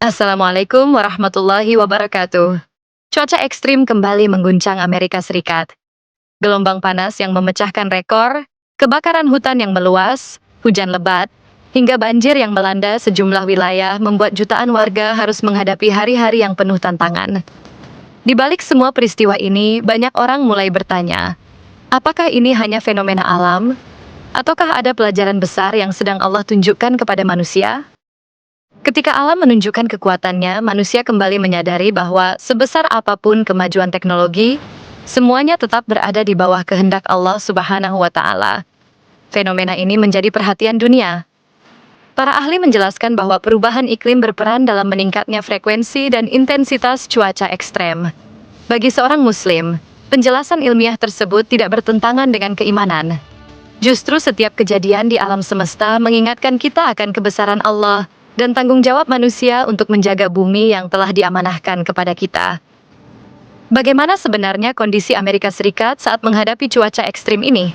Assalamualaikum warahmatullahi wabarakatuh. Cuaca ekstrim kembali mengguncang Amerika Serikat. Gelombang panas yang memecahkan rekor, kebakaran hutan yang meluas, hujan lebat, hingga banjir yang melanda sejumlah wilayah membuat jutaan warga harus menghadapi hari-hari yang penuh tantangan. Di balik semua peristiwa ini, banyak orang mulai bertanya, apakah ini hanya fenomena alam? Ataukah ada pelajaran besar yang sedang Allah tunjukkan kepada manusia? Ketika alam menunjukkan kekuatannya, manusia kembali menyadari bahwa sebesar apapun kemajuan teknologi, semuanya tetap berada di bawah kehendak Allah Subhanahu wa Ta'ala. Fenomena ini menjadi perhatian dunia. Para ahli menjelaskan bahwa perubahan iklim berperan dalam meningkatnya frekuensi dan intensitas cuaca ekstrem. Bagi seorang Muslim, penjelasan ilmiah tersebut tidak bertentangan dengan keimanan. Justru setiap kejadian di alam semesta mengingatkan kita akan kebesaran Allah dan tanggung jawab manusia untuk menjaga bumi yang telah diamanahkan kepada kita. Bagaimana sebenarnya kondisi Amerika Serikat saat menghadapi cuaca ekstrim ini?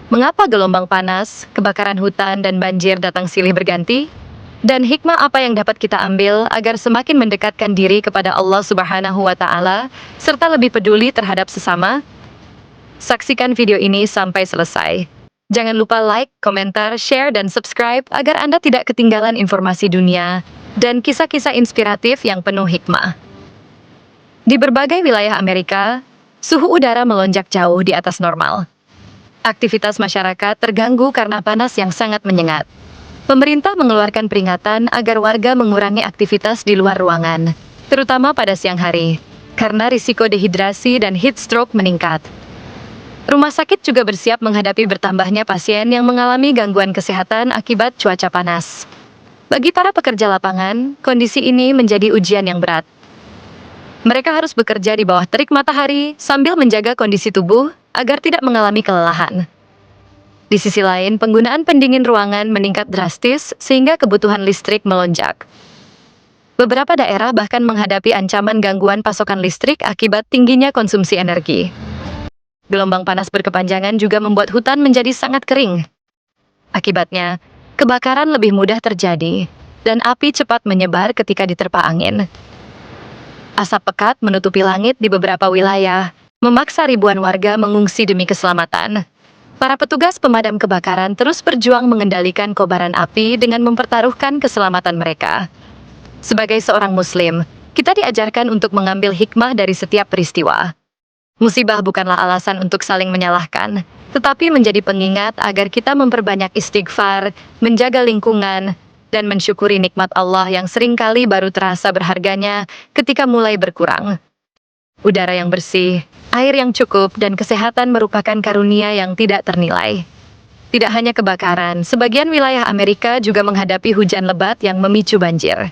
Mengapa gelombang panas, kebakaran hutan, dan banjir datang silih berganti? Dan hikmah apa yang dapat kita ambil agar semakin mendekatkan diri kepada Allah Subhanahu wa Ta'ala, serta lebih peduli terhadap sesama? Saksikan video ini sampai selesai. Jangan lupa like, komentar, share, dan subscribe agar Anda tidak ketinggalan informasi dunia dan kisah-kisah inspiratif yang penuh hikmah. Di berbagai wilayah Amerika, suhu udara melonjak jauh di atas normal. Aktivitas masyarakat terganggu karena panas yang sangat menyengat. Pemerintah mengeluarkan peringatan agar warga mengurangi aktivitas di luar ruangan, terutama pada siang hari, karena risiko dehidrasi dan heat stroke meningkat. Rumah sakit juga bersiap menghadapi bertambahnya pasien yang mengalami gangguan kesehatan akibat cuaca panas. Bagi para pekerja lapangan, kondisi ini menjadi ujian yang berat. Mereka harus bekerja di bawah terik matahari sambil menjaga kondisi tubuh agar tidak mengalami kelelahan. Di sisi lain, penggunaan pendingin ruangan meningkat drastis sehingga kebutuhan listrik melonjak. Beberapa daerah bahkan menghadapi ancaman gangguan pasokan listrik akibat tingginya konsumsi energi. Gelombang panas berkepanjangan juga membuat hutan menjadi sangat kering. Akibatnya, kebakaran lebih mudah terjadi, dan api cepat menyebar ketika diterpa angin. Asap pekat menutupi langit di beberapa wilayah, memaksa ribuan warga mengungsi demi keselamatan. Para petugas pemadam kebakaran terus berjuang mengendalikan kobaran api dengan mempertaruhkan keselamatan mereka. Sebagai seorang Muslim, kita diajarkan untuk mengambil hikmah dari setiap peristiwa. Musibah bukanlah alasan untuk saling menyalahkan, tetapi menjadi pengingat agar kita memperbanyak istighfar, menjaga lingkungan, dan mensyukuri nikmat Allah yang seringkali baru terasa berharganya ketika mulai berkurang. Udara yang bersih, air yang cukup, dan kesehatan merupakan karunia yang tidak ternilai. Tidak hanya kebakaran, sebagian wilayah Amerika juga menghadapi hujan lebat yang memicu banjir.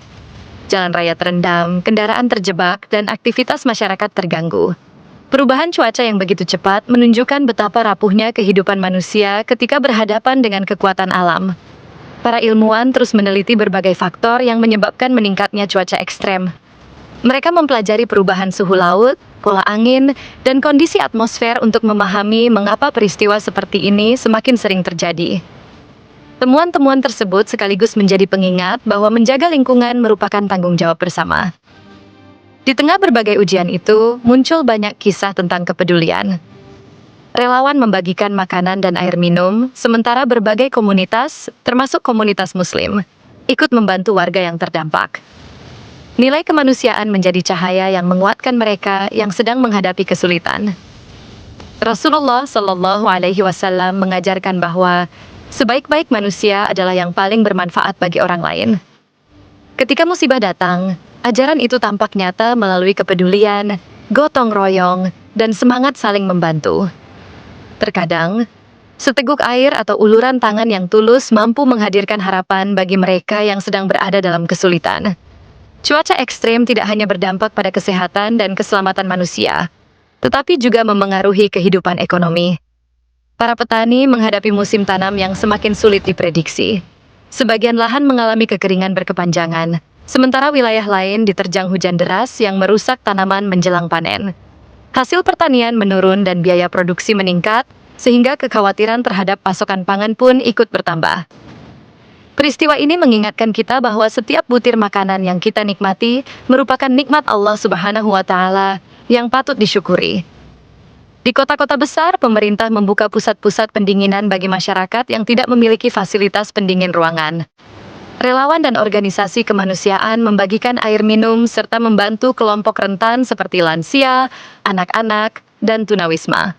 Jalan raya terendam, kendaraan terjebak, dan aktivitas masyarakat terganggu. Perubahan cuaca yang begitu cepat menunjukkan betapa rapuhnya kehidupan manusia ketika berhadapan dengan kekuatan alam. Para ilmuwan terus meneliti berbagai faktor yang menyebabkan meningkatnya cuaca ekstrem. Mereka mempelajari perubahan suhu laut, pola angin, dan kondisi atmosfer untuk memahami mengapa peristiwa seperti ini semakin sering terjadi. Temuan-temuan tersebut sekaligus menjadi pengingat bahwa menjaga lingkungan merupakan tanggung jawab bersama. Di tengah berbagai ujian itu, muncul banyak kisah tentang kepedulian. Relawan membagikan makanan dan air minum, sementara berbagai komunitas, termasuk komunitas Muslim, ikut membantu warga yang terdampak. Nilai kemanusiaan menjadi cahaya yang menguatkan mereka yang sedang menghadapi kesulitan. Rasulullah Shallallahu Alaihi Wasallam mengajarkan bahwa sebaik-baik manusia adalah yang paling bermanfaat bagi orang lain. Ketika musibah datang, ajaran itu tampak nyata melalui kepedulian, gotong royong, dan semangat saling membantu. Terkadang, seteguk air atau uluran tangan yang tulus mampu menghadirkan harapan bagi mereka yang sedang berada dalam kesulitan. Cuaca ekstrem tidak hanya berdampak pada kesehatan dan keselamatan manusia, tetapi juga memengaruhi kehidupan ekonomi. Para petani menghadapi musim tanam yang semakin sulit diprediksi. Sebagian lahan mengalami kekeringan berkepanjangan, sementara wilayah lain diterjang hujan deras yang merusak tanaman menjelang panen. Hasil pertanian menurun dan biaya produksi meningkat, sehingga kekhawatiran terhadap pasokan pangan pun ikut bertambah. Peristiwa ini mengingatkan kita bahwa setiap butir makanan yang kita nikmati merupakan nikmat Allah Subhanahu wa Ta'ala yang patut disyukuri. Di kota-kota besar, pemerintah membuka pusat-pusat pendinginan bagi masyarakat yang tidak memiliki fasilitas pendingin ruangan. Relawan dan organisasi kemanusiaan membagikan air minum serta membantu kelompok rentan seperti lansia, anak-anak, dan tunawisma.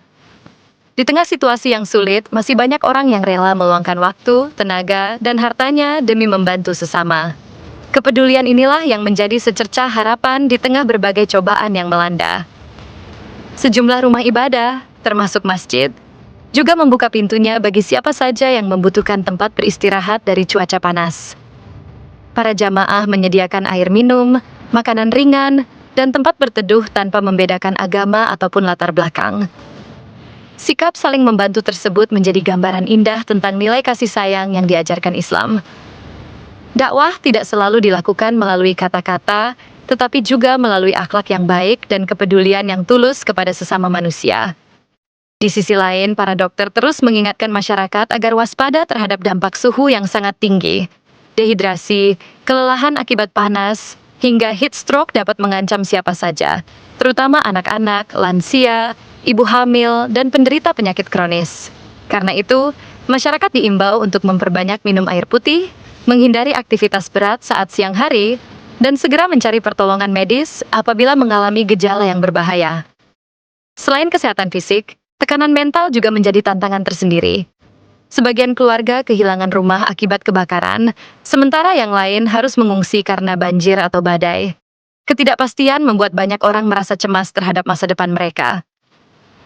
Di tengah situasi yang sulit, masih banyak orang yang rela meluangkan waktu, tenaga, dan hartanya demi membantu sesama. Kepedulian inilah yang menjadi secercah harapan di tengah berbagai cobaan yang melanda. Sejumlah rumah ibadah, termasuk masjid, juga membuka pintunya bagi siapa saja yang membutuhkan tempat beristirahat dari cuaca panas. Para jamaah menyediakan air minum, makanan ringan, dan tempat berteduh tanpa membedakan agama ataupun latar belakang. Sikap saling membantu tersebut menjadi gambaran indah tentang nilai kasih sayang yang diajarkan Islam. Dakwah tidak selalu dilakukan melalui kata-kata, tetapi juga melalui akhlak yang baik dan kepedulian yang tulus kepada sesama manusia. Di sisi lain, para dokter terus mengingatkan masyarakat agar waspada terhadap dampak suhu yang sangat tinggi. Dehidrasi, kelelahan akibat panas, hingga heat stroke dapat mengancam siapa saja, terutama anak-anak, lansia, ibu hamil, dan penderita penyakit kronis. Karena itu, masyarakat diimbau untuk memperbanyak minum air putih, menghindari aktivitas berat saat siang hari, dan segera mencari pertolongan medis apabila mengalami gejala yang berbahaya. Selain kesehatan fisik, tekanan mental juga menjadi tantangan tersendiri. Sebagian keluarga kehilangan rumah akibat kebakaran, sementara yang lain harus mengungsi karena banjir atau badai. Ketidakpastian membuat banyak orang merasa cemas terhadap masa depan mereka.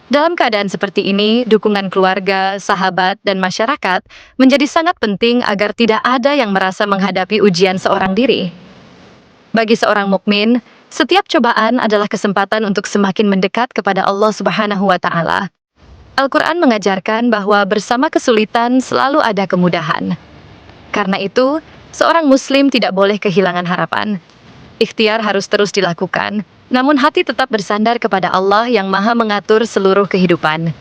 Dalam keadaan seperti ini, dukungan keluarga, sahabat, dan masyarakat menjadi sangat penting agar tidak ada yang merasa menghadapi ujian seorang diri. Bagi seorang mukmin, setiap cobaan adalah kesempatan untuk semakin mendekat kepada Allah Subhanahu wa Ta'ala. Al-Quran mengajarkan bahwa bersama kesulitan selalu ada kemudahan. Karena itu, seorang muslim tidak boleh kehilangan harapan. Ikhtiar harus terus dilakukan, namun hati tetap bersandar kepada Allah yang Maha mengatur seluruh kehidupan.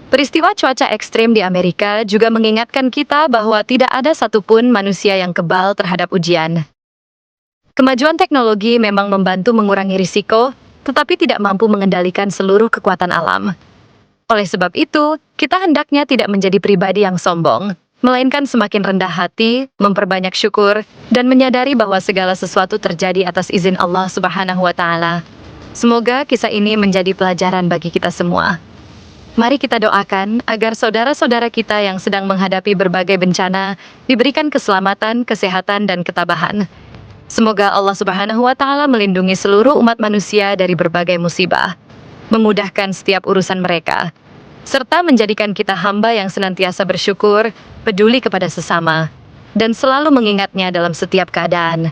Peristiwa cuaca ekstrim di Amerika juga mengingatkan kita bahwa tidak ada satupun manusia yang kebal terhadap ujian. Kemajuan teknologi memang membantu mengurangi risiko, tetapi tidak mampu mengendalikan seluruh kekuatan alam. Oleh sebab itu, kita hendaknya tidak menjadi pribadi yang sombong, melainkan semakin rendah hati, memperbanyak syukur, dan menyadari bahwa segala sesuatu terjadi atas izin Allah Subhanahu wa Ta'ala. Semoga kisah ini menjadi pelajaran bagi kita semua. Mari kita doakan agar saudara-saudara kita yang sedang menghadapi berbagai bencana diberikan keselamatan, kesehatan, dan ketabahan. Semoga Allah Subhanahu wa Ta'ala melindungi seluruh umat manusia dari berbagai musibah, memudahkan setiap urusan mereka, serta menjadikan kita hamba yang senantiasa bersyukur, peduli kepada sesama, dan selalu mengingatnya dalam setiap keadaan.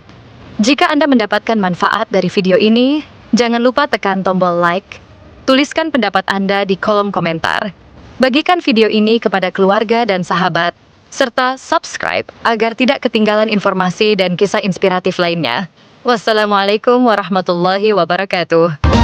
Jika Anda mendapatkan manfaat dari video ini, jangan lupa tekan tombol like, tuliskan pendapat Anda di kolom komentar, bagikan video ini kepada keluarga dan sahabat, serta subscribe agar tidak ketinggalan informasi dan kisah inspiratif lainnya. Wassalamualaikum warahmatullahi wabarakatuh.